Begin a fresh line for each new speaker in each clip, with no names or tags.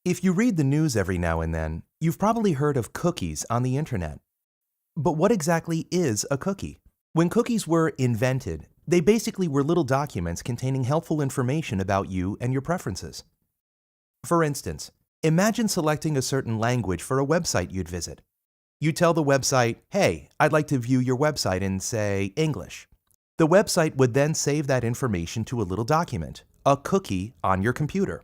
If you read the news every now and then, you've probably heard of cookies on the internet. But what exactly is a cookie? When cookies were invented, they basically were little documents containing helpful information about you and your preferences. For instance, imagine selecting a certain language for a website you'd visit. You tell the website, "Hey, I'd like to view your website in, say, English." The website would then save that information to a little document, a cookie, on your computer.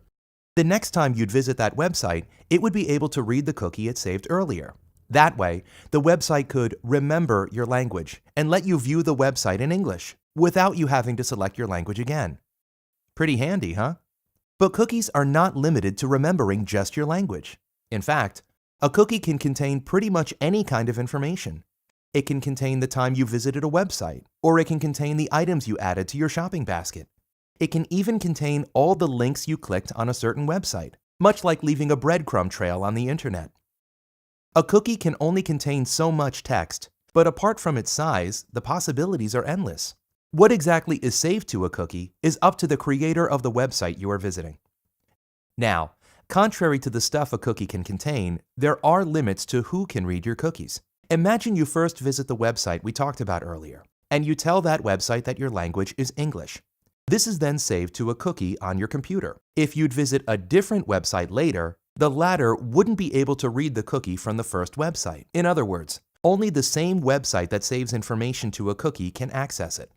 The next time you'd visit that website, it would be able to read the cookie it saved earlier. That way, the website could remember your language and let you view the website in English without you having to select your language again. Pretty handy, huh? But cookies are not limited to remembering just your language. In fact, a cookie can contain pretty much any kind of information. It can contain the time you visited a website, or it can contain the items you added to your shopping basket. It can even contain all the links you clicked on a certain website, much like leaving a breadcrumb trail on the internet. A cookie can only contain so much text, but apart from its size, the possibilities are endless. What exactly is saved to a cookie is up to the creator of the website you are visiting. Now, contrary to the stuff a cookie can contain, there are limits to who can read your cookies. Imagine you first visit the website we talked about earlier, and you tell that website that your language is English. This is then saved to a cookie on your computer. If you'd visit a different website later, the latter wouldn't be able to read the cookie from the first website. In other words, only the same website that saves information to a cookie can access it.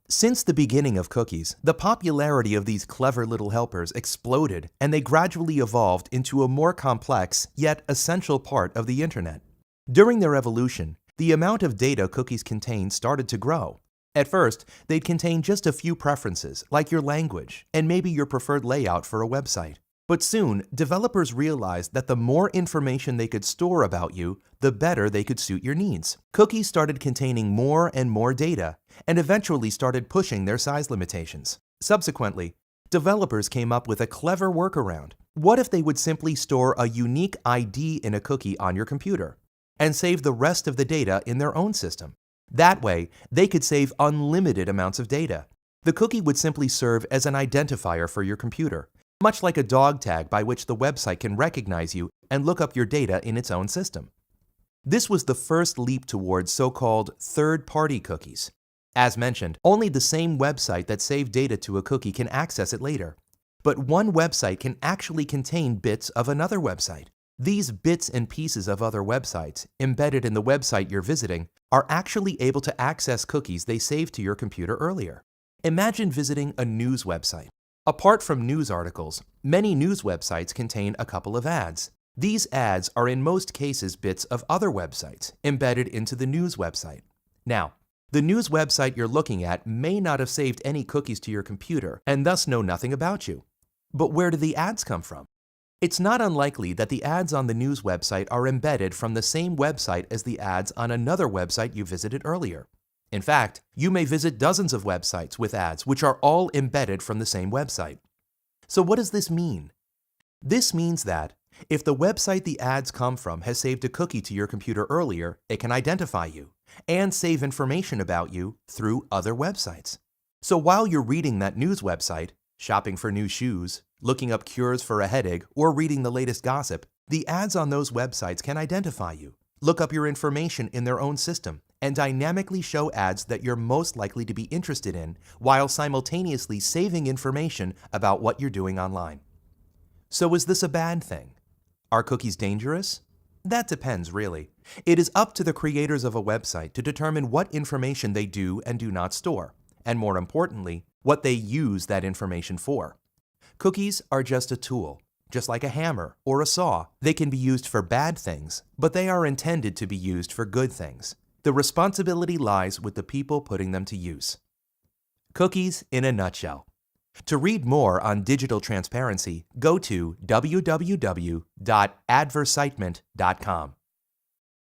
Since the beginning of cookies, the popularity of these clever little helpers exploded, and they gradually evolved into a more complex, yet essential part of the internet. During their evolution, the amount of data cookies contain started to grow. At first, they'd contain just a few preferences, like your language and maybe your preferred layout for a website. But soon, developers realized that the more information they could store about you, the better they could suit your needs. Cookies started containing more and more data, and eventually started pushing their size limitations. Subsequently, developers came up with a clever workaround. What if they would simply store a unique ID in a cookie on your computer, and save the rest of the data in their own system? That way, they could save unlimited amounts of data. The cookie would simply serve as an identifier for your computer, much like a dog tag by which the website can recognize you and look up your data in its own system. This was the first leap towards so-called third-party cookies. As mentioned, only the same website that saved data to a cookie can access it later. But one website can actually contain bits of another website. These bits and pieces of other websites, embedded in the website you're visiting, are actually able to access cookies they saved to your computer earlier. Imagine visiting a news website. Apart from news articles, many news websites contain a couple of ads. These ads are in most cases bits of other websites embedded into the news website. Now, the news website you're looking at may not have saved any cookies to your computer and thus know nothing about you. But where do the ads come from? It's not unlikely that the ads on the news website are embedded from the same website as the ads on another website you visited earlier. In fact, you may visit dozens of websites with ads which are all embedded from the same website. So what does this mean? This means that if the website the ads come from has saved a cookie to your computer earlier, it can identify you and save information about you through other websites. So while you're reading that news website, shopping for new shoes, looking up cures for a headache, or reading the latest gossip, the ads on those websites can identify you, look up your information in their own system, and dynamically show ads that you're most likely to be interested in, while simultaneously saving information about what you're doing online. So is this a bad thing? Are cookies dangerous? That depends, really. It is up to the creators of a website to determine what information they do and do not store, and more importantly, what they use that information for. Cookies are just a tool, just like a hammer or a saw. They can be used for bad things, but they are intended to be used for good things. The responsibility lies with the people putting them to use. Cookies in a nutshell. To read more on digital transparency, go to www.advercitement.com.